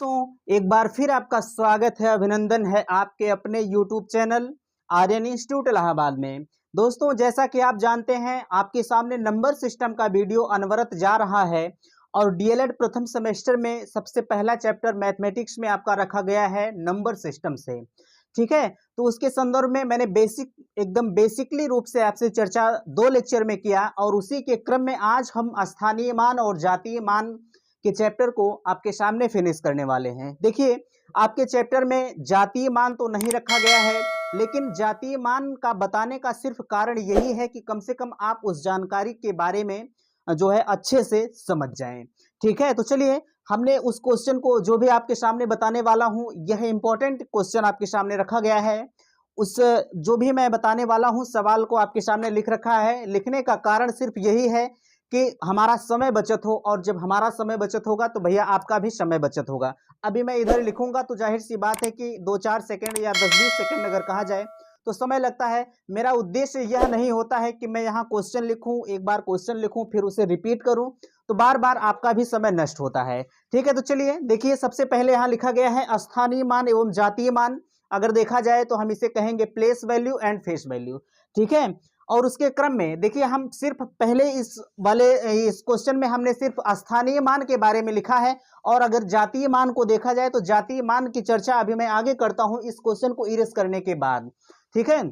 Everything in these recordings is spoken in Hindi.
दोस्तों एक बार फिर आपका स्वागत है, अभिनंदन है आपके अपने YouTube channel Aryan institute Allahabad में। दोस्तों जैसा कि आप जानते हैं आपके सामने नंबर सिस्टम का वीडियो अनवरत जा रहा है और डीएलएड प्रथम सेमेस्टर में सबसे पहला चैप्टर मैथमेटिक्स में आपका रखा गया है नंबर सिस्टम से। ठीक है, तो उसके संदर्भ में मैंने एकदम बेसिकली रूप से आपसे चर्चा 2 लेक्चर में किया और उसी के क्रम में आज हम स्थानीय मान और जातीय मान के चैप्टर को आपके सामने फिनिश करने वाले हैं। देखिए आपके चैप्टर में जातीय मान तो नहीं रखा गया है, लेकिन जातीय मान का बताने का सिर्फ कारण यही है कि कम से कम आप उस जानकारी के बारे में जो है अच्छे से समझ जाएं। ठीक है, तो चलिए हमने उस क्वेश्चन को जो भी आपके सामने बताने वाला हूं, यह इंपॉर्टेंट क्वेश्चन आपके सामने रखा गया है। उस जो भी मैं बताने वाला हूं सवाल को आपके सामने लिख रखा है। लिखने का कारण सिर्फ यही है कि हमारा समय बचत हो, और जब हमारा समय बचत होगा तो भैया आपका भी समय बचत होगा। अभी मैं इधर लिखूंगा तो जाहिर सी बात है कि 2-4 सेकंड या 10-20 सेकंड अगर कहा जाए तो समय लगता है। मेरा उद्देश्य यह नहीं होता है कि मैं यहाँ क्वेश्चन लिखूं, एक बार क्वेश्चन लिखूं फिर उसे रिपीट करूं, तो बार बार आपका भी समय नष्ट होता है। ठीक है, तो चलिए देखिए सबसे पहले यहाँ लिखा गया है स्थानीय मान एवं जातीय मान। अगर देखा जाए तो हम इसे कहेंगे place value and face value. ठीक है, और उसके क्रम में देखिए हम सिर्फ पहले इस क्वेश्चन में हमने सिर्फ स्थानीय मान के बारे में लिखा है, और अगर जातीय मान को देखा जाए तो जातीय मान की चर्चा अभी मैं आगे करता हूं इस क्वेश्चन को इरेज करने के बाद। ठीक है,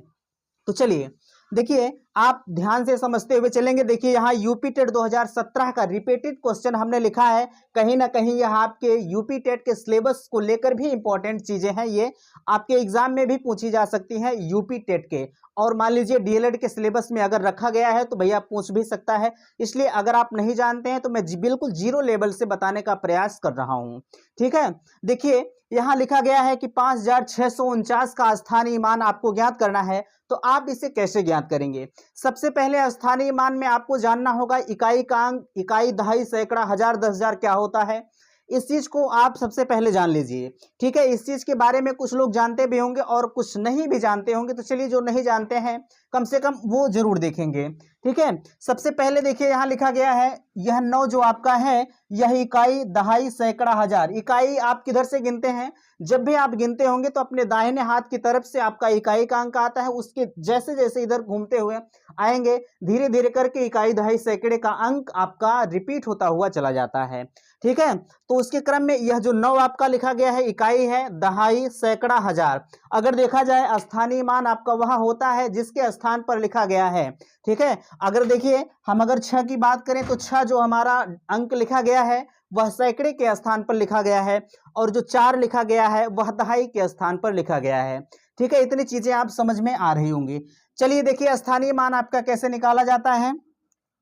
तो चलिए देखिए आप ध्यान से समझते हुए चलेंगे। देखिए यहाँ यूपी टेट 2017 का रिपीटेड क्वेश्चन हमने लिखा है। कहीं ना कहीं यह आपके यूपी टेट के सिलेबस को लेकर भी इंपॉर्टेंट चीजें हैं, ये आपके एग्जाम में भी पूछी जा सकती हैं यूपी टेट के। और मान लीजिए डीएलएड के सिलेबस में अगर रखा गया है तो भैया पूछ भी सकता है। इसलिए अगर आप नहीं जानते हैं तो मैं बिल्कुल जीरो लेवल से बताने का प्रयास कर रहा हूं। ठीक है, देखिए यहां लिखा गया है कि 5649 का स्थानीय मान आपको ज्ञात करना है। तो आप इसे कैसे ज्ञात करेंगे? सबसे पहले स्थानीय मान में आपको जानना होगा इकाई का अंक, इकाई, दहाई, सैकड़ा, हजार, 10,000 क्या होता है। इस चीज को आप सबसे पहले जान लीजिए। ठीक है, इस चीज के बारे में कुछ लोग जानते भी होंगे और कुछ नहीं भी जानते होंगे, तो चलिए जो नहीं जानते हैं कम से कम वो जरूर देखेंगे। ठीक है, सबसे पहले देखिए यहाँ लिखा गया है यह 9 जो आपका है यह इकाई, दहाई, सैकड़ा, हजार। इकाई आप किधर से गिनते हैं? जब भी आप गिनते होंगे तो अपने दाहिने हाथ की तरफ से आपका इकाई का अंक आता है, उसके जैसे जैसे इधर घूमते हुए आएंगे धीरे धीरे करके इकाई, दहाई, सैकड़े का अंक आपका रिपीट होता हुआ चला जाता है। ठीक है, तो उसके क्रम में यह जो 9 आपका लिखा गया है इकाई है, दहाई, सैकड़ा, हजार। अगर देखा जाए स्थानीय मान आपका वह होता है जिसके स्थान पर लिखा गया है। ठीक है, अगर देखिए हम अगर 6 की बात करें तो 6 जो हमारा अंक लिखा गया है वह सैकड़े के स्थान पर लिखा गया है, और जो 4 लिखा गया है वह दहाई के स्थान पर लिखा गया है। ठीक है, इतनी चीजें आप समझ में आ रही होंगी। चलिए देखिए स्थानीय मान आपका कैसे निकाला जाता है।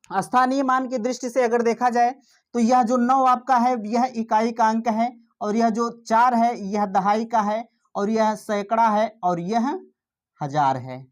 स्थानीय मान की दृष्टि से अगर देखा जाए तो यह जो 9 आपका है यह इकाई का अंक है, और यह जो 4 है यह दहाई का है, और यह सैकड़ा है, और यह हजार है।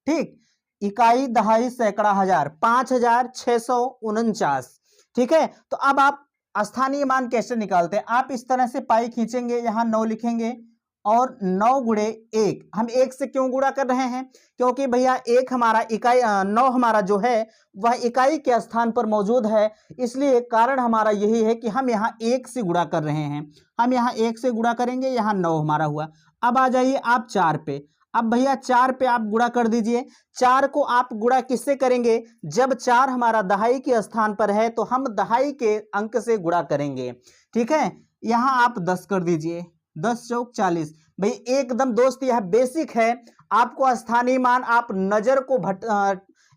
ठीक, इकाई, दहाई, सैकड़ा, हजार, 5649। ठीक है, तो अब आप स्थानीय मान कैसे निकालते हैं? आप इस तरह से पाई खींचेंगे, यहां 9 लिखेंगे और 9 गुणे 1। हम 1 से क्यों गुणा कर रहे हैं? क्योंकि भैया 1 हमारा इकाई, 9 हमारा जो है वह इकाई के स्थान पर मौजूद है, इसलिए कारण हमारा यही है कि हम यहाँ 1 से गुणा कर रहे हैं। हम यहाँ 1 से गुणा करेंगे, यहाँ 9 हमारा हुआ। अब आ जाइए आप 4 पे। अब भैया 4 पे आप गुणा कर दीजिए। 4 को आप गुणा किससे करेंगे? जब 4 हमारा दहाई के स्थान पर है तो हम दहाई के अंक से गुणा करेंगे। ठीक है, यहां आप 10 कर दीजिए, 10 चौक 40। भाई एकदम दोस्त यह बेसिक है। आपको स्थानीय मान आप नजर को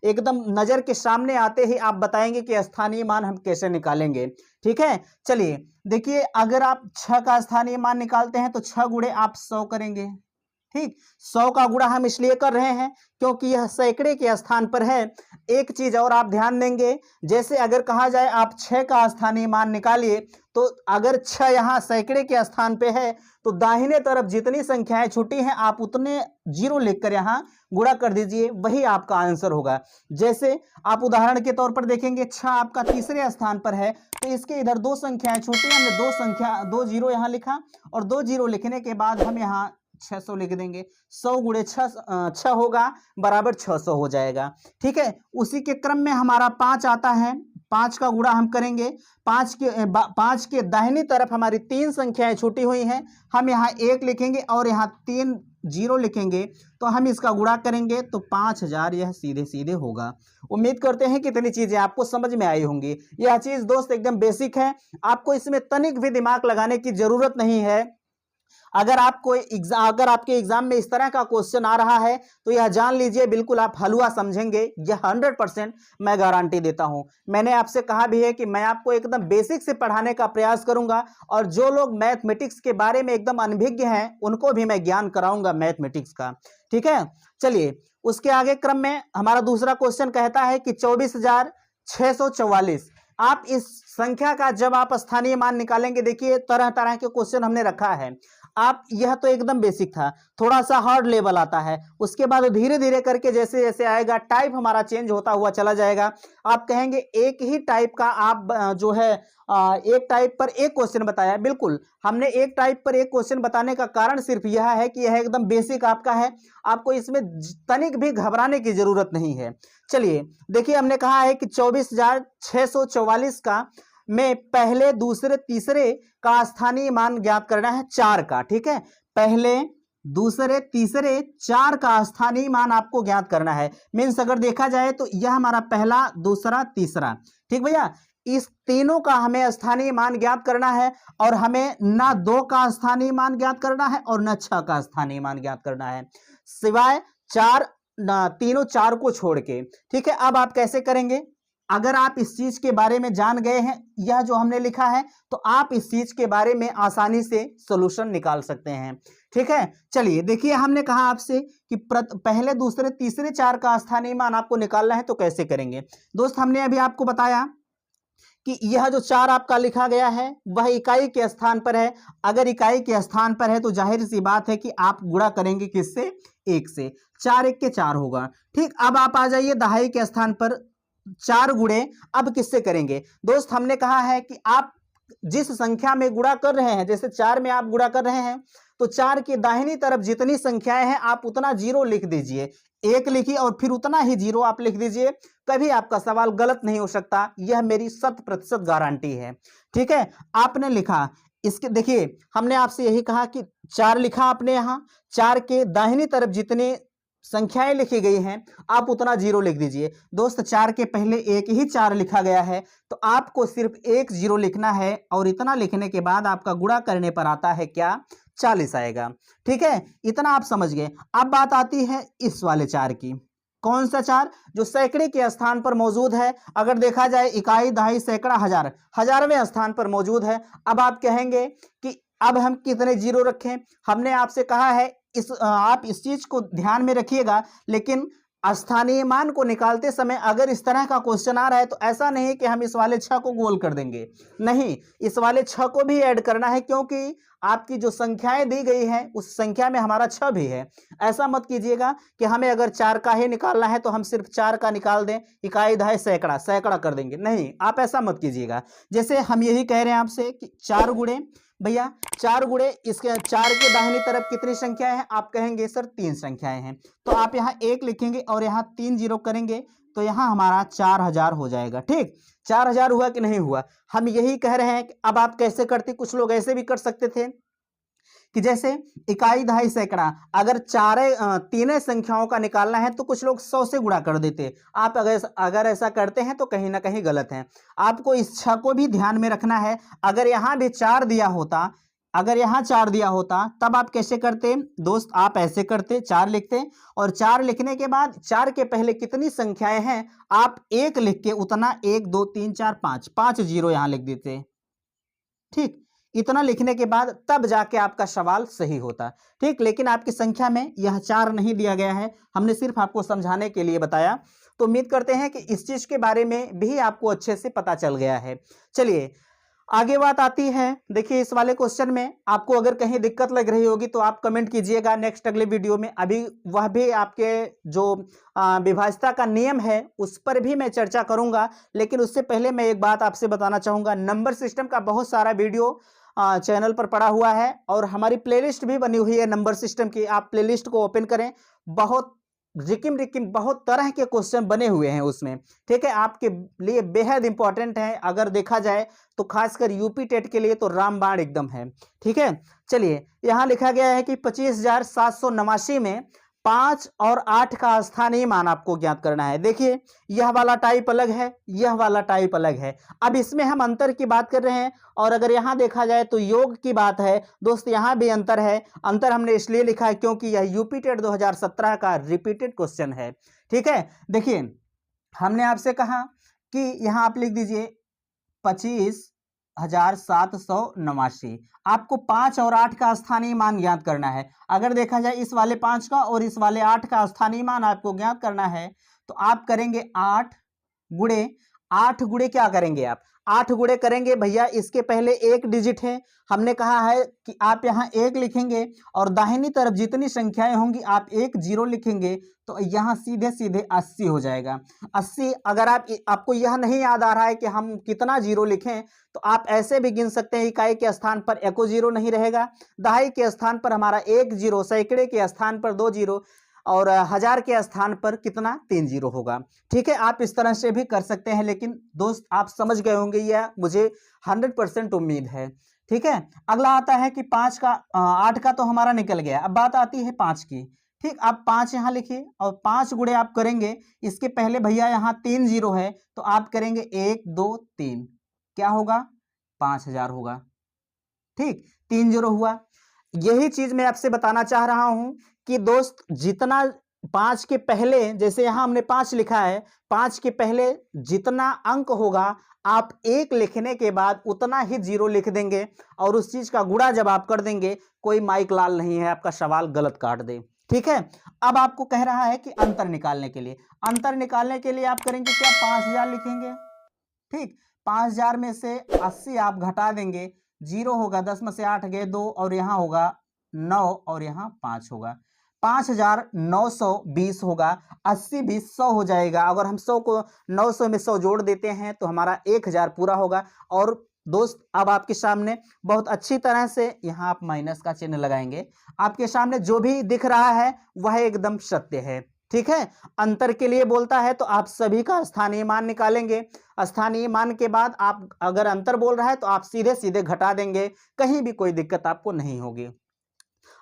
एकदम नजर के सामने आते ही आप बताएंगे कि स्थानीय मान हम कैसे निकालेंगे। ठीक है, चलिए देखिए अगर आप 6 का स्थानीय मान निकालते हैं तो 6 गुणे आप 100 करेंगे। ठीक, 100 का गुणा हम इसलिए कर रहे हैं क्योंकि यह सैकड़े के स्थान पर है। एक चीज और आप ध्यान देंगे, जैसे अगर कहा जाए आप 6 का स्थानीय मान निकालिए, तो अगर 6 यहाँ सैकड़े के स्थान पे है तो दाहिने तरफ जितनी संख्याएं छुट्टी हैं आप उतने जीरो लिखकर यहाँ गुणा कर दीजिए, वही आपका आंसर होगा। जैसे आप उदाहरण के तौर पर देखेंगे 6 आपका तीसरे स्थान पर है, तो इसके इधर 2 संख्याएं छुट्टी, हमने 2 जीरो यहाँ लिखा, और 2 जीरो लिखने के बाद हम यहाँ 600 लिख देंगे। 100 गुणे 6 होगा बराबर 600 हो जाएगा। ठीक है, उसी के क्रम में हमारा 5 आता है। 5 का गुणा हम करेंगे, 5 के दाहिनी तरफ हमारी 3 संख्याएं छूटी हुई हैं, हम यहाँ 1 लिखेंगे और यहाँ 3 जीरो लिखेंगे, तो हम इसका गुणा करेंगे तो 5000 यह सीधे सीधे होगा। उम्मीद करते हैं कितनी चीजें आपको समझ में आई होंगी। यह चीज दोस्त एकदम बेसिक है, आपको इसमें तनिक भी दिमाग लगाने की जरूरत नहीं है। अगर आपके एग्जाम में इस तरह का क्वेश्चन आ रहा है तो यह जान लीजिए बिल्कुल आप हलवा समझेंगे, यह 100% मैं गारंटी देता हूं। मैंने आपसे कहा भी है कि मैं आपको एकदम बेसिक से पढ़ाने का प्रयास करूंगा, और जो लोग मैथमेटिक्स के बारे में एकदम अनभिज्ञ हैं उनको भी मैं ज्ञान कराऊंगा मैथमेटिक्स का। ठीक है, चलिए उसके आगे क्रम में हमारा दूसरा क्वेश्चन कहता है कि 24,644। आप इस संख्या का जब आप स्थानीय मान निकालेंगे, देखिए तरह तरह के क्वेश्चन हमने रखा है। आप यह तो एकदम बेसिक था, थोड़ा सा हार्ड लेवल आता है, उसके बाद धीरे धीरे करके जैसे जैसे आएगा टाइप हमारा चेंज होता हुआ चला जाएगा। आप कहेंगे एक ही टाइप का आप जो है एक टाइप पर एक क्वेश्चन बताया। बिल्कुल, हमने एक टाइप पर एक क्वेश्चन बताने का कारण सिर्फ यह है कि यह एकदम बेसिक आपका है, आपको इसमें तनिक भी घबराने की जरूरत नहीं है। चलिए देखिए, हमने कहा है कि 24,644 का में पहले दूसरे तीसरे का स्थानीय मान ज्ञात करना है 4 का। ठीक है, पहले दूसरे तीसरे 4 का स्थानीय मान आपको ज्ञात करना है। मीन्स अगर देखा जाए तो यह हमारा पहला दूसरा तीसरा, ठीक भैया, इस तीनों का हमें स्थानीय मान ज्ञात करना है, और हमें ना 2 का स्थानीय मान ज्ञात करना है और ना 6 का स्थानीय मान ज्ञात करना है, सिवाय 4 तीनों 4 को छोड़ के। ठीक है, अब आप कैसे करेंगे? अगर आप इस चीज के बारे में जान गए हैं, यह जो हमने लिखा है, तो आप इस चीज के बारे में आसानी से सॉल्यूशन निकाल सकते हैं। ठीक है, चलिए देखिए, हमने कहा आपसे कि पहले दूसरे तीसरे 4 का स्थानीय मान आपको निकालना है, तो कैसे करेंगे दोस्त? हमने अभी आपको बताया कि यह जो 4 आपका लिखा गया है वह इकाई के स्थान पर है। अगर इकाई के स्थान पर है तो जाहिर सी बात है कि आप गुणा करेंगे किससे? 1 से। 4 1 के 4 होगा। ठीक, अब आप आ जाइए दहाई के स्थान पर, 4 गुणे अब किससे करेंगे दोस्त? हमने कहा है कि आप जिस संख्या में गुणा कर रहे हैं, जैसे 4 में आप गुणा कर रहे हैं, तो 4 की दाहिनी तरफ जितनी संख्याएं हैं आप उतना जीरो लिख दीजिए। 1 लिखिए और फिर उतना ही जीरो आप लिख दीजिए, कभी आपका सवाल गलत नहीं हो सकता, यह मेरी 100% गारंटी है। ठीक है, आपने लिखा, इसके देखिए हमने आपसे यही कहा कि 4 लिखा आपने, यहां 4 के दाहिनी तरफ जितने संख्याएं लिखी गई हैं आप उतना जीरो लिख दीजिए। दोस्त 4 के पहले एक ही 4 लिखा गया है, तो आपको सिर्फ 1 जीरो लिखना है, और इतना लिखने के बाद आपका गुणा करने पर आता है क्या? 40 आएगा। ठीक है, इतना आप समझ गए। अब बात आती है इस वाले 4 की। कौन सा 4? जो सैकड़े के स्थान पर मौजूद है। अगर देखा जाए इकाई, दहाई, सैकड़ा, हजार, हजारवें स्थान पर मौजूद है। अब आप कहेंगे कि अब हम कितने जीरो रखें? हमने आपसे कहा है आप इस चीज को ध्यान में रखिएगा, लेकिन स्थानीय मान को निकालते समय अगर इस तरह का क्वेश्चन आ रहा है तो ऐसा नहीं कि हम इस वाले 6 को गोल कर देंगे, नहीं, इस वाले 6 को भी ऐड करना है, क्योंकि आपकी जो संख्याएं दी गई हैं उस संख्या में हमारा 6 भी है। ऐसा मत कीजिएगा कि हमें अगर 4 का ही निकालना है तो हम सिर्फ 4 का निकाल दें, इकाई, दहाई, सैकड़ा, सैकड़ा कर देंगे, नहीं, आप ऐसा मत कीजिएगा। जैसे हम यही कह रहे हैं आपसे कि 4 गुणे, भैया 4 गुणे इसके 4 के दाहिनी तरफ कितनी संख्याएं हैं? आप कहेंगे सर 3 संख्याएं हैं, तो आप यहाँ 1 लिखेंगे और यहाँ 3 जीरो करेंगे, तो यहाँ हमारा 4000 हो जाएगा। ठीक, 4000 हुआ कि नहीं हुआ? हम यही कह रहे हैं कि अब आप कैसे करते? कुछ लोग ऐसे भी कर सकते थे कि जैसे इकाई, दहाई, सैकड़ा, अगर तीनों संख्याओं का निकालना है तो कुछ लोग 100 से गुणा कर देते। आप अगर ऐसा करते हैं तो कहीं ना कहीं गलत है। आपको इस 6 को भी ध्यान में रखना है। अगर यहाँ भी 4 दिया होता, अगर यहाँ 4 दिया होता तब आप कैसे करते दोस्त? आप ऐसे करते, 4 लिखते, और 4 लिखने के बाद 4 के पहले कितनी संख्याएं हैं आप 1 लिख के उतना 1 2 3 4 5 जीरो यहाँ लिख देते। ठीक, इतना लिखने के बाद तब जाके आपका सवाल सही होता। ठीक, लेकिन आपकी संख्या में यह 4 नहीं दिया गया है, हमने सिर्फ आपको समझाने के लिए बताया। तो उम्मीद करते हैं कि इस चीज के बारे में भी आपको अच्छे से पता चल गया है। चलिए आगे बात आती है, देखिए इस वाले क्वेश्चन में आपको अगर कहीं दिक्कत लग रही होगी तो आप कमेंट कीजिएगा, नेक्स्ट अगले वीडियो में अभी वह भी आपके जो विभाज्यता का नियम है उस पर भी मैं चर्चा करूंगा। लेकिन उससे पहले मैं एक बात आपसे बताना चाहूंगा, नंबर सिस्टम का बहुत सारा वीडियो चैनल पर पड़ा हुआ है, और हमारी प्लेलिस्ट भी बनी हुई है नंबर सिस्टम की। आप प्लेलिस्ट को ओपन करें, बहुत रिकिम रिकिम बहुत तरह के क्वेश्चन बने हुए हैं उसमें, ठीक है, आपके लिए बेहद इंपॉर्टेंट है। अगर देखा जाए तो खासकर यूपी टेट के लिए तो रामबाण एकदम है, ठीक है। चलिए, यहाँ लिखा गया है कि 25,789 में 5 और 8 का स्थानीय मान आपको ज्ञात करना है। देखिए, यह वाला टाइप अलग है, यह वाला टाइप अलग है। अब इसमें हम अंतर की बात कर रहे हैं, और अगर यहाँ देखा जाए तो योग की बात है दोस्त, यहाँ भी अंतर है। अंतर हमने इसलिए लिखा है क्योंकि यह यूपी टेट 2017 का रिपीटेड क्वेश्चन है, ठीक है। देखिए, हमने आपसे कहा कि यहाँ आप लिख दीजिए 25,789। आपको 5 और 8 का स्थानीय मान ज्ञात करना है। अगर देखा जाए इस वाले 5 का और इस वाले 8 का स्थानीय मान आपको ज्ञात करना है, तो आप करेंगे 8 गुणे क्या करेंगे आप? 8 गुणे करेंगे भैया, इसके पहले एक डिजिट है, हमने कहा है कि आप यहाँ 1 लिखेंगे और दाहिनी तरफ जितनी संख्याएं होंगी आप 1 0 लिखेंगे, तो यहाँ सीधे सीधे 80 हो जाएगा। 80, अगर आपको यह नहीं याद आ रहा है कि हम कितना जीरो लिखें, तो आप ऐसे भी गिन सकते हैं, इकाई के स्थान पर एको जीरो नहीं रहेगा, दहाई के स्थान पर हमारा 1 जीरो, सैकड़े के स्थान पर 2 जीरो, और हजार के स्थान पर कितना 3 जीरो होगा, ठीक है। आप इस तरह से भी कर सकते हैं, लेकिन दोस्त आप समझ गए होंगे, यह मुझे 100% उम्मीद है, ठीक है। अगला आता है कि 8 का तो हमारा निकल गया, अब बात आती है 5 की, ठीक। आप 5 यहाँ लिखिए और 5 गुणे आप करेंगे, इसके पहले भैया यहाँ 3 जीरो है, तो आप करेंगे 1 2 3, क्या होगा? 5,000 होगा, ठीक। 3 जीरो हुआ। यही चीज मैं आपसे बताना चाह रहा हूं कि दोस्त, जितना 5 के पहले, जैसे यहां हमने 5 लिखा है, 5 के पहले जितना अंक होगा आप 1 लिखने के बाद उतना ही जीरो लिख देंगे, और उस चीज का गुणा जब आप कर देंगे, कोई माइक लाल नहीं है आपका सवाल गलत काट दे, ठीक है। अब आपको कह रहा है कि अंतर निकालने के लिए, आप करेंगे क्या? 5,000 लिखेंगे, ठीक। 5,000 में से 80 आप घटा देंगे, जीरो होगा, 10 में से 8 गए 2, और यहां होगा 9, और यहां 5 होगा, 5,920 होगा। 80 20 100 हो जाएगा। अगर हम 100 को 900 में 100 जोड़ देते हैं तो हमारा 1,000 पूरा होगा। और दोस्त, अब आपके सामने बहुत अच्छी तरह से यहां आप माइनस का चिन्ह लगाएंगे, आपके सामने जो भी दिख रहा है वह एकदम सत्य है, ठीक है। अंतर के लिए बोलता है तो आप सभी का स्थानीय मान निकालेंगे, स्थानीय मान के बाद आप अगर अंतर बोल रहा है तो आप सीधे सीधे घटा देंगे, कहीं भी कोई दिक्कत आपको नहीं होगी।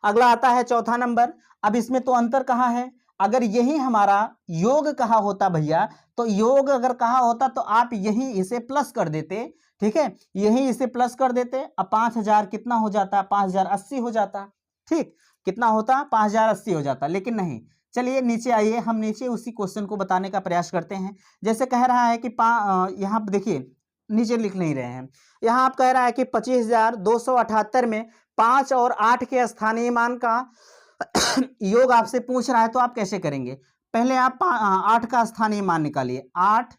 अगला आता है चौथा नंबर। अब इसमें तो अंतर कहा है, अगर यही हमारा योग कहा होता भैया, तो योग अगर कहा होता तो आप यही इसे प्लस कर देते, ठीक है, यही इसे प्लस कर देते। अब 5,000 कितना हो जाता? 5,080 हो जाता, ठीक। कितना होता? 5,080 हो जाता, लेकिन नहीं। चलिए नीचे आइए, हम नीचे उसी क्वेश्चन को बताने का प्रयास करते हैं। जैसे कह रहा है कि यहाँ देखिए, नीचे लिख नहीं रहे हैं, यहाँ आप कह रहा है कि 25,278 में 5 और 8 के स्थानीय मान का योग आपसे पूछ रहा है, तो आप कैसे करेंगे? पहले आप 8 का स्थानीय मान निकालिए, 8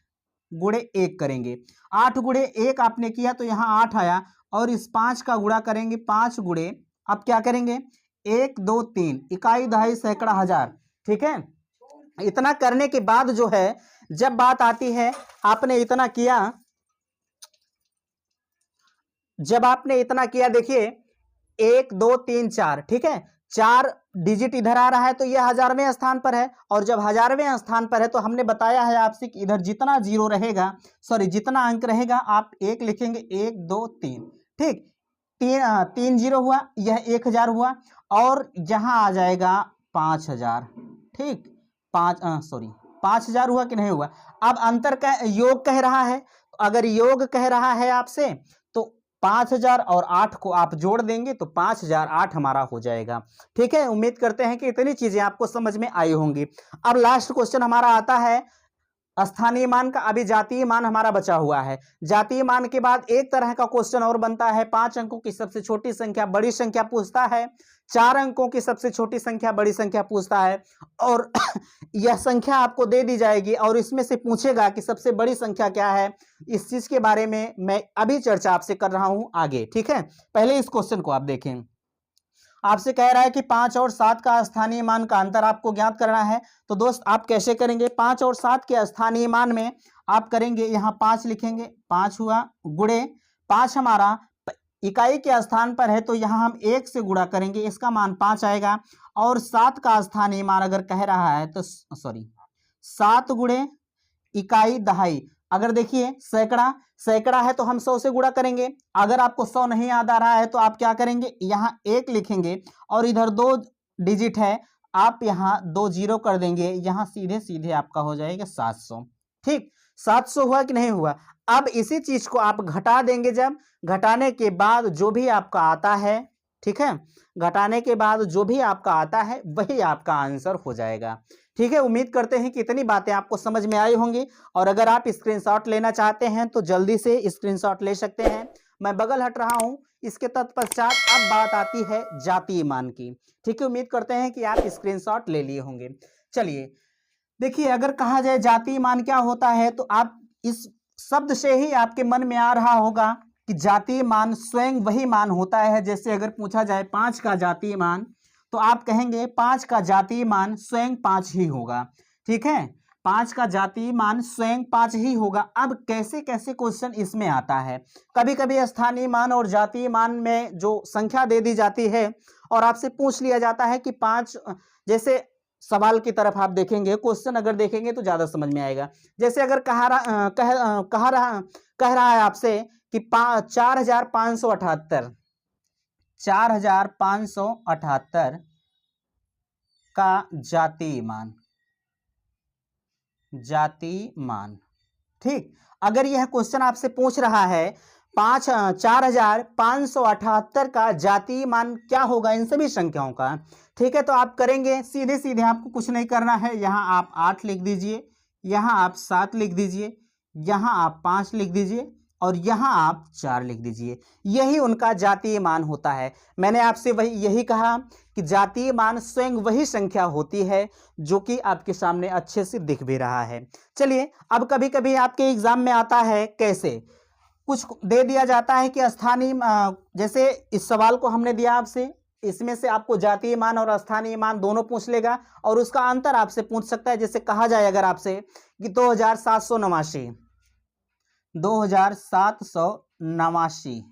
गुणे 1 करेंगे, 8 गुणे 1 आपने किया तो यहाँ 8 आया, और इस 5 का गुणा करेंगे, 5 गुणे, आप क्या करेंगे? 1 2 3, इकाई दहाई सैकड़ा हजार, ठीक है। इतना करने के बाद जो है, जब बात आती है, आपने इतना किया, जब आपने इतना किया, देखिए 1 2 3 4, ठीक है, 4 डिजिट इधर आ रहा है तो यह 1000वें स्थान पर है, और जब 1000वें स्थान पर है तो हमने बताया है आपसे कि इधर जितना जीरो रहेगा, सॉरी जितना अंक रहेगा, आप 1 लिखेंगे, 1 2 3, ठीक। 3 जीरो हुआ, यह 1,000 हुआ, और यहां आ जाएगा 5,000, ठीक। 5,000 हुआ कि नहीं हुआ? अब अंतर का योग कह रहा है, अगर योग कह रहा है आपसे, तो 5,000 और 8 को आप जोड़ देंगे तो 5,008 हमारा हो जाएगा, ठीक है। उम्मीद करते हैं कि इतनी चीजें आपको समझ में आई होंगी। अब लास्ट क्वेश्चन हमारा आता है स्थानीय मान का। अभी जातीय मान हमारा बचा हुआ है। जातीय मान के बाद एक तरह का क्वेश्चन और बनता है, 5 अंकों की सबसे छोटी संख्या बड़ी संख्या पूछता है, 4 अंकों की सबसे छोटी संख्या बड़ी संख्या पूछता है, और यह संख्या आपको दे दी जाएगी और इसमें से पूछेगा कि सबसे बड़ी संख्या क्या है। इस चीज के बारे में मैं अभी चर्चा आपसे कर रहा हूं आगे, ठीक है। पहले इस क्वेश्चन को आप देखें। आपसे कह रहा है कि 5 और 7 का स्थानीय मान का अंतर आपको ज्ञात करना है। तो दोस्त, आप कैसे करेंगे? 5 और 7 के स्थानीय मान में आप करेंगे, यहाँ 5 लिखेंगे, 5 हुआ, गुणे 5 हमारा इकाई के स्थान पर है तो यहाँ हम 1 से गुणा करेंगे, इसका मान 5 आएगा। और 7 का स्थानीय मान अगर कह रहा है तो 7 गुणे इकाई दहाई। अगर देखिए सैकड़ा, सैकड़ा है तो हम 100 से गुणा करेंगे। अगर आपको 100 नहीं याद आ रहा है तो आप क्या करेंगे, यहाँ 1 लिखेंगे और इधर 2 डिजिट है, आप यहाँ 2 जीरो कर देंगे, यहाँ सीधे सीधे आपका हो जाएगा 700। ठीक, 700 हुआ कि नहीं हुआ। अब इसी चीज को आप घटा देंगे, जब घटाने के बाद जो भी आपका आता है, ठीक है, घटाने के बाद जो भी आपका आता है वही आपका आंसर हो जाएगा। ठीक है, उम्मीद करते हैं कि इतनी बातें आपको समझ में आई होंगी। और अगर आप स्क्रीनशॉट लेना चाहते हैं तो जल्दी से स्क्रीनशॉट ले सकते हैं। मैं बगल हट रहा हूं। इसके तत्पश्चात अब बात आती है जातीय मान की। ठीक है, उम्मीद करते हैं कि आप स्क्रीनशॉट ले लिए होंगे। चलिए देखिए, अगर कहा जाए जातीय मान क्या होता है तो आप इस शब्द से ही आपके मन में आ रहा होगा कि जातीय मान स्वयं वही मान होता है। जैसे अगर पूछा जाए 5 का जातीय मान तो आप कहेंगे 5 का जातीय मान स्वयं 5 ही होगा। ठीक है, 5 का जातीय मान स्वयं 5 ही होगा। अब कैसे कैसे क्वेश्चन इसमें आता है, कभी कभी स्थानीय मान और जातीय मान में जो संख्या दे दी जाती है और आपसे पूछ लिया जाता है कि 5, जैसे सवाल की तरफ आप देखेंगे, क्वेश्चन अगर देखेंगे तो ज्यादा समझ में आएगा। जैसे अगर कह रहा है आपसे कि 4578 4578 का जातीय मान, जातीय मान। ठीक, अगर यह क्वेश्चन आपसे पूछ रहा है 4578 का जातीय मान क्या होगा इन सभी संख्याओं का, ठीक है, तो आप करेंगे सीधे सीधे, आपको कुछ नहीं करना है। यहाँ आप 8 लिख दीजिए, यहाँ आप 7 लिख दीजिए, यहाँ आप 5 लिख दीजिए और यहाँ आप 4 लिख दीजिए। यही उनका जातीय मान होता है। मैंने आपसे यही कहा कि जातीय मान स्वयं वही संख्या होती है जो कि आपके सामने अच्छे से दिख भी रहा है। चलिए, अब कभी कभी आपके एग्जाम में आता है, कैसे कुछ दे दिया जाता है कि स्थानीय, जैसे इस सवाल को हमने दिया आपसे, इसमें से आपको जातीय मान और स्थानीय मान दोनों पूछ लेगा और उसका अंतर आपसे पूछ सकता है। जैसे कहा जाए अगर आपसे कि 2789,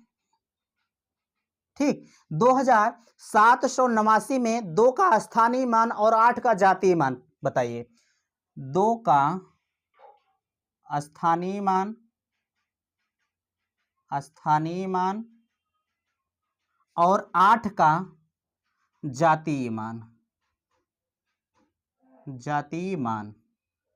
ठीक, 2789 में 2 का स्थानीय मान और 8 का जातीय मान बताइए। 2 का स्थानीय मान और 8 का जातीय मान,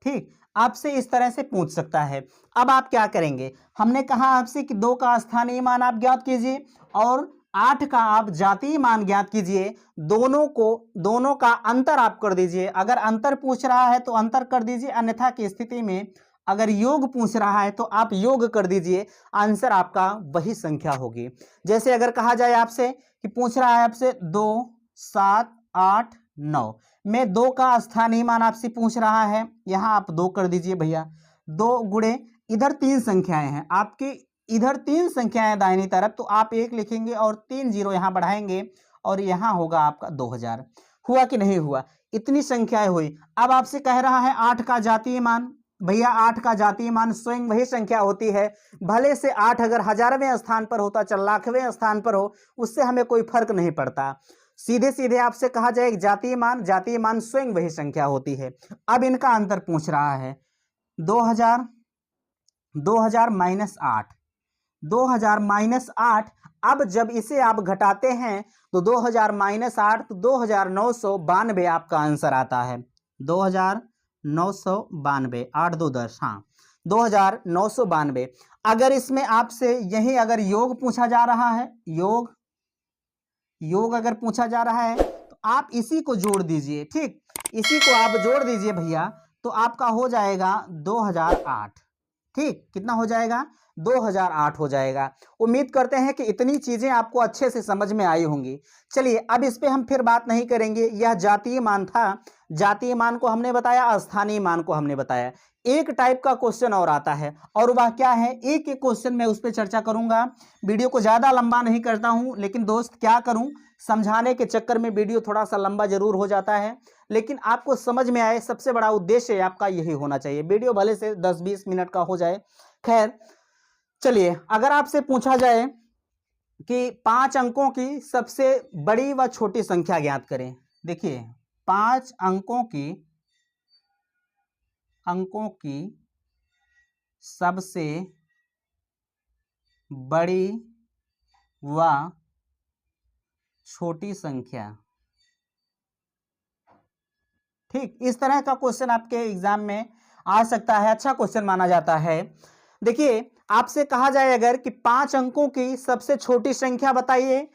ठीक, आपसे इस तरह से पूछ सकता है। अब आप क्या करेंगे, हमने कहा आपसे कि 2 का स्थानीय मान आप ज्ञात कीजिए और 8 का आप जातीय मान ज्ञात कीजिए। दोनों का अंतर आप कर दीजिए। अगर अंतर पूछ रहा है तो अंतर कर दीजिए, अन्यथा की स्थिति में अगर योग पूछ रहा है तो आप योग कर दीजिए, आंसर आपका वही संख्या होगी। जैसे अगर कहा जाए आपसे कि पूछ रहा है आपसे 2, 7, 8, 9 में 2 का स्थानीय मान आपसे पूछ रहा है, यहाँ आप 2 कर दीजिए भैया। 2 गुणे, इधर 3 संख्याएं हैं आपके, इधर 3 संख्याएं दाहिनी तरफ, तो आप 1 लिखेंगे और 3 जीरो यहाँ बढ़ाएंगे और यहाँ होगा आपका 2000। हुआ कि नहीं हुआ, इतनी संख्याएं हुई। अब आपसे कह रहा है 8 का जातीय मान, भैया 8 का जातीय मान स्वयं वही संख्या होती है, भले से 8 अगर 1000वें स्थान पर होता, चाहे लाखवें स्थान पर हो, उससे हमें कोई फर्क नहीं पड़ता। सीधे सीधे आपसे कहा जाए जातीय मान स्वयं वही संख्या होती है। अब इनका अंतर पूछ रहा है 2000 माइनस 8, 2000 माइनस 8। अब जब इसे आप घटाते हैं तो 2000 माइनस 8 तो 2992 आपका आंसर आता है। 2992, 8 2 10, हाँ 2992। अगर इसमें आपसे यही अगर योग पूछा जा रहा है, योग अगर पूछा जा रहा है तो आप इसी को जोड़ दीजिए। ठीक, इसी को आप जोड़ दीजिए भैया, तो आपका हो जाएगा 2008। ठीक, कितना हो जाएगा, 2008 हो जाएगा। उम्मीद करते हैं कि इतनी चीजें आपको अच्छे से समझ में आई होंगी। चलिए, अब इस पे हम फिर बात नहीं करेंगे। यह जातीय मान था, जातीय मान को हमने बताया, स्थानीय मान को हमने बताया। एक टाइप का क्वेश्चन और आता है, और वह क्या है, एक एक क्वेश्चन में उस पर चर्चा करूंगा। वीडियो को ज्यादा लंबा नहीं करता हूं, लेकिन दोस्त क्या करूं, समझाने के चक्कर में वीडियो थोड़ा सा लंबा जरूर हो जाता है, लेकिन आपको समझ में आए, सबसे बड़ा उद्देश्य आपका यही होना चाहिए। वीडियो भले से 10-20 मिनट का हो जाए, खैर। चलिए, अगर आपसे पूछा जाए कि 5 अंकों की सबसे बड़ी व छोटी संख्या ज्ञात करें। देखिए 5 अंकों की सबसे बड़ी व छोटी संख्या। ठीक, इस तरह का क्वेश्चन आपके एग्जाम में आ सकता है, अच्छा क्वेश्चन माना जाता है। देखिए आपसे कहा जाए अगर कि 5 अंकों की सबसे छोटी संख्या बताइए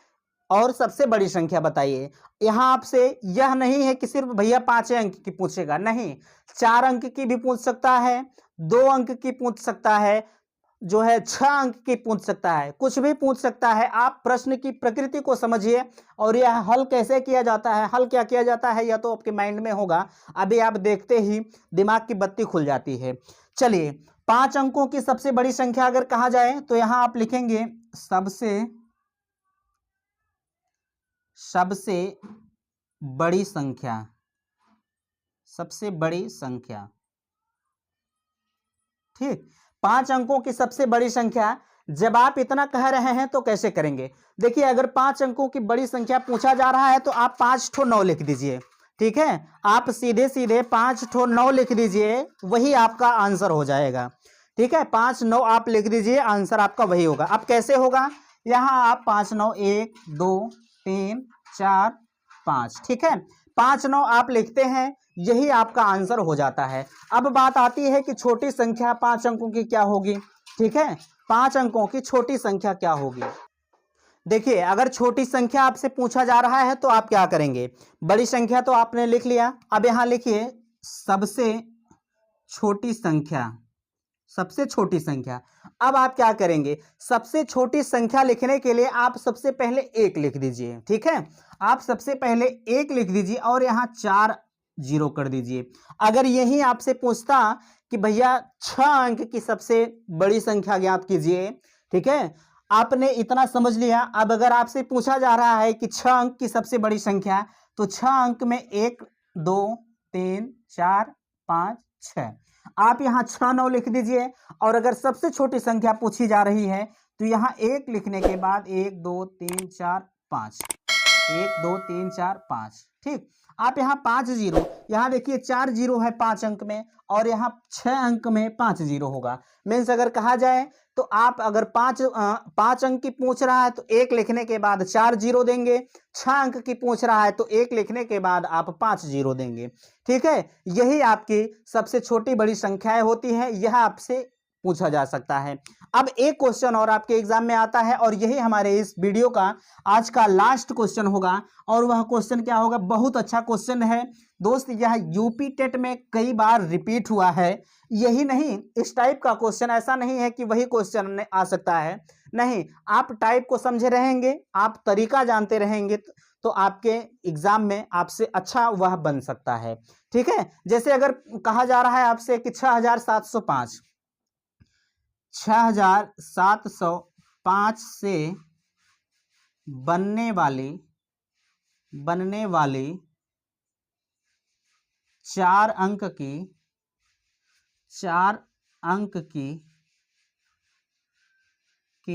और सबसे बड़ी संख्या बताइए। यहां आपसे यह नहीं है कि सिर्फ भैया 5 अंक की पूछेगा, नहीं, 4 अंक की भी पूछ सकता है, 2 अंक की पूछ सकता है, जो है 6 अंक की पूछ सकता है, कुछ भी पूछ सकता है। आप प्रश्न की प्रकृति को समझिए और यह हल कैसे किया जाता है, हल क्या किया जाता है, यह तो आपके माइंड में होगा, अभी आप देखते ही दिमाग की बत्ती खुल जाती है। चलिए 5 अंकों की सबसे बड़ी संख्या अगर कहा जाए तो यहां आप लिखेंगे सबसे बड़ी संख्या, सबसे बड़ी संख्या। ठीक, 5 अंकों की सबसे बड़ी संख्या। जब आप इतना कह रहे हैं तो कैसे करेंगे? देखिए अगर 5 अंकों की बड़ी संख्या पूछा जा रहा है तो आप 5 ठो 9 लिख दीजिए। ठीक है, आप सीधे सीधे 5 ठो 9 लिख दीजिए, वही आपका आंसर हो जाएगा। ठीक है, 5 9 आप लिख दीजिए, आंसर आपका वही होगा। अब कैसे होगा? यहां आप 5 9 1 2 3 4 5, ठीक है, 5 9 आप लिखते हैं, यही आपका आंसर हो जाता है। अब बात आती है कि छोटी संख्या 5 अंकों की क्या होगी। ठीक है, 5 अंकों की छोटी संख्या क्या होगी? देखिए अगर छोटी संख्या आपसे पूछा जा रहा है तो आप क्या करेंगे? बड़ी संख्या तो आपने लिख लिया, अब यहां लिखिए सबसे छोटी संख्या, सबसे छोटी संख्या। अब आप क्या करेंगे? सबसे छोटी संख्या लिखने के लिए आप सबसे पहले 1 लिख दीजिए। ठीक है, आप सबसे पहले 1 लिख दीजिए और यहां 4 जीरो कर दीजिए। अगर यही आपसे पूछता कि भैया 6 अंक की सबसे बड़ी संख्या ज्ञात कीजिए, ठीक है, आपने इतना समझ लिया। अब अगर आपसे पूछा जा रहा है कि 6 अंक की सबसे बड़ी संख्या, तो 6 अंक में 1 2 3 4 5 6, आप यहां 6 9 लिख दीजिए। और अगर सबसे छोटी संख्या पूछी जा रही है तो यहां 1 लिखने के बाद 1 2 3 4 5, 1 2 3 4 5, ठीक, आप यहाँ 5 जीरो, यहाँ देखिए 4 जीरो है 5 अंक में और यहाँ 6 अंक में 5 जीरो होगा। मीन्स अगर कहा जाए तो आप अगर 5 अंक की पूछ रहा है तो 1 लिखने के बाद 4 जीरो देंगे, 6 अंक की पूछ रहा है तो 1 लिखने के बाद आप 5 जीरो देंगे। ठीक है, यही आपकी सबसे छोटी बड़ी संख्याएं होती हैं, यह आपसे पूछा जा सकता है। अब एक क्वेश्चन और आपके एग्जाम में आता है और यही हमारे इस वीडियो का आज का लास्ट क्वेश्चन होगा। और वह क्वेश्चन क्या होगा? बहुत अच्छा क्वेश्चन है दोस्त, यह यूपी टेट में कई बार रिपीट हुआ है। यही नहीं, इस टाइप का क्वेश्चन ऐसा नहीं है कि वही क्वेश्चन आ सकता है, नहीं, आप टाइप को समझे रहेंगे, आप तरीका जानते रहेंगे तो आपके एग्जाम में आपसे अच्छा वह बन सकता है। ठीक है, जैसे अगर कहा जा रहा है आपसे कि 6705, 6705 से बनने वाली 4 अंक की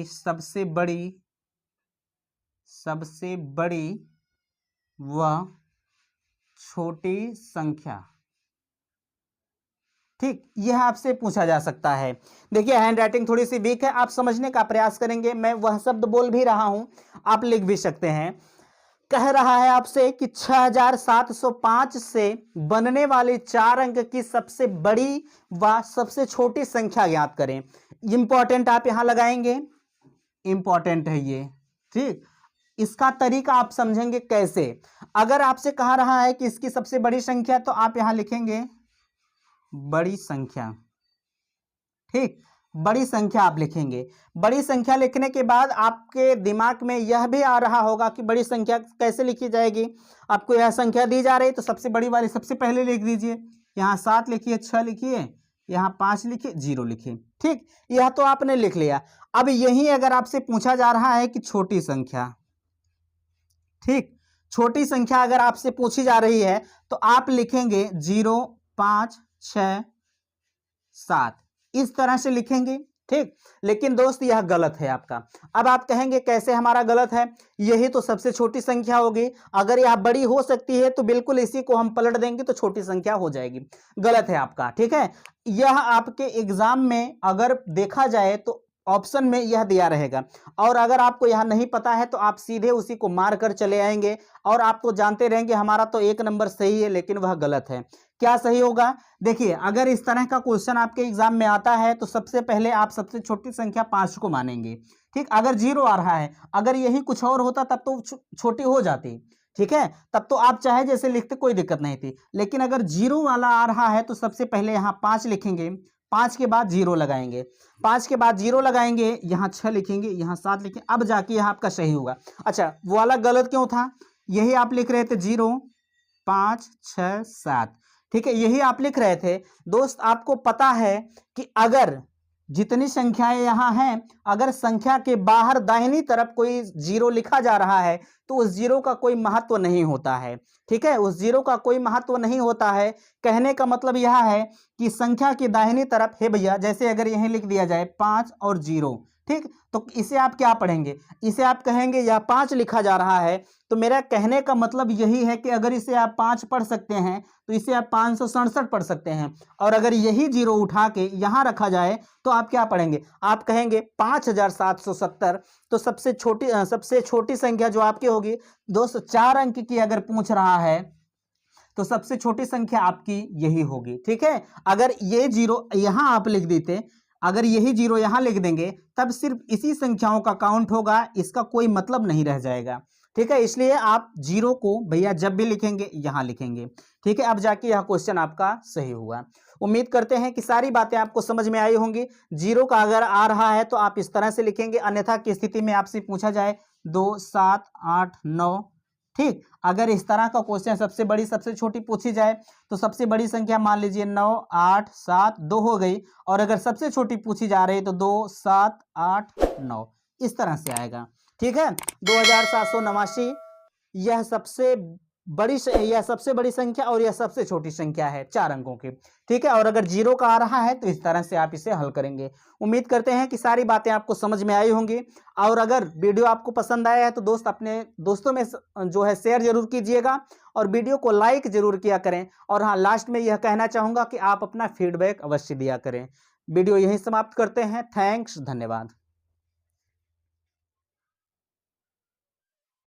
सबसे बड़ी व छोटी संख्या। ठीक, यह आपसे पूछा जा सकता है। देखिए हैंड राइटिंग थोड़ी सी वीक है, आप समझने का प्रयास करेंगे, मैं वह शब्द बोल भी रहा हूं, आप लिख भी सकते हैं। कह रहा है आपसे कि 6705 से बनने वाली 4 अंक की सबसे बड़ी व सबसे छोटी संख्या ज्ञात करें। इंपॉर्टेंट आप यहां लगाएंगे, इंपॉर्टेंट है ये। ठीक, इसका तरीका आप समझेंगे कैसे। अगर आपसे कहा रहा है कि इसकी सबसे बड़ी संख्या, तो आप यहां लिखेंगे बड़ी संख्या। ठीक, बड़ी संख्या आप लिखेंगे। बड़ी संख्या लिखने के बाद आपके दिमाग में यह भी आ रहा होगा कि बड़ी संख्या कैसे लिखी जाएगी। आपको यह संख्या दी जा रही तो सबसे बड़ी वाली सबसे पहले लिख दीजिए। यहाँ 7 लिखिए, 6 लिखिए, यहाँ 5 लिखिए, 0 लिखिए। ठीक, यह तो आपने लिख लिया। अब यही अगर आपसे पूछा जा रहा है कि छोटी संख्या, ठीक, छोटी संख्या अगर आपसे पूछी जा रही है तो आप लिखेंगे 0 5 6 7, इस तरह से लिखेंगे। ठीक। लेकिन दोस्त यह गलत है आपका। अब आप कहेंगे कैसे हमारा गलत है, यही तो सबसे छोटी संख्या होगी, अगर यह बड़ी हो सकती है तो बिल्कुल इसी को हम पलट देंगे तो छोटी संख्या हो जाएगी। गलत है आपका, ठीक है। यह आपके एग्जाम में अगर देखा जाए तो ऑप्शन में यह दिया रहेगा, और अगर आपको यह नहीं पता है तो आप सीधे उसी को मार कर चले आएंगे और आप तो जानते रहेंगे हमारा तो एक नंबर सही है, लेकिन वह गलत है। क्या सही होगा? देखिए, अगर इस तरह का क्वेश्चन आपके एग्जाम में आता है तो सबसे पहले आप सबसे छोटी संख्या 5 को मानेंगे, ठीक। अगर 0 आ रहा है, अगर यही कुछ और होता तब तो छोटी हो जाती, ठीक है, तब तो आप चाहे जैसे लिखते कोई दिक्कत नहीं थी। लेकिन अगर 0 वाला आ रहा है तो सबसे पहले यहाँ 5 लिखेंगे, 5 के बाद 0 लगाएंगे, 5 के बाद 0 लगाएंगे, यहाँ 6 लिखेंगे, यहाँ 7 लिखेंगे, अब जाके यहाँ आपका सही होगा। अच्छा, वो वाला गलत क्यों था? यही आप लिख रहे थे 0 5 6 7, ठीक है, यही आप लिख रहे थे। दोस्त आपको पता है कि अगर जितनी संख्याएं यहां हैं, अगर संख्या के बाहर दाहिनी तरफ कोई 0 लिखा जा रहा है तो उस 0 का कोई महत्व नहीं होता है, ठीक है, उस 0 का कोई महत्व नहीं होता है। कहने का मतलब यह है कि संख्या की दाहिनी तरफ है भैया, जैसे अगर यहीं लिख दिया जाए 5 और 0, ठीक, तो इसे आप क्या पढ़ेंगे? इसे आप कहेंगे या 5 लिखा जा रहा है, तो मेरा कहने का मतलब यही है कि अगर इसे आप 5 पढ़ सकते हैं तो इसे आप 567 पढ़ सकते हैं, और अगर यही 0 उठा के यहां रखा जाए तो आप क्या पढ़ेंगे? आप कहेंगे 5770। तो सबसे छोटी संख्या जो आपकी होगी दोस्त, 4 अंक की अगर पूछ रहा है तो सबसे छोटी संख्या आपकी यही होगी, ठीक है। अगर ये 0 यहां आप लिख देते, अगर यही 0 यहां लिख देंगे तब सिर्फ इसी संख्याओं का काउंट होगा, इसका कोई मतलब नहीं रह जाएगा, ठीक है। इसलिए आप 0 को भैया जब भी लिखेंगे यहां लिखेंगे, ठीक है। अब जाके यह क्वेश्चन आपका सही हुआ। उम्मीद करते हैं कि सारी बातें आपको समझ में आई होंगी। 0 का अगर आ रहा है तो आप इस तरह से लिखेंगे, अन्यथा की स्थिति में आपसे पूछा जाए 2 7 8 9, ठीक। अगर इस तरह का क्वेश्चन सबसे बड़ी सबसे छोटी पूछी जाए तो सबसे बड़ी संख्या मान लीजिए 9 8 7 2 हो गई, और अगर सबसे छोटी पूछी जा रही है तो 2 7 8 9, इस तरह से आएगा, ठीक है। 2789 यह सबसे बड़ी संख्या और यह सबसे छोटी संख्या है 4 अंकों की, ठीक है। और अगर 0 का आ रहा है तो इस तरह से आप इसे हल करेंगे। उम्मीद करते हैं कि सारी बातें आपको समझ में आई होंगी, और अगर वीडियो आपको पसंद आया है तो दोस्त अपने दोस्तों में जो है शेयर जरूर कीजिएगा, और वीडियो को लाइक जरूर किया करें। और हाँ, लास्ट में यह कहना चाहूंगा कि आप अपना फीडबैक अवश्य दिया करें। वीडियो यहीं समाप्त करते हैं। थैंक्स, धन्यवाद।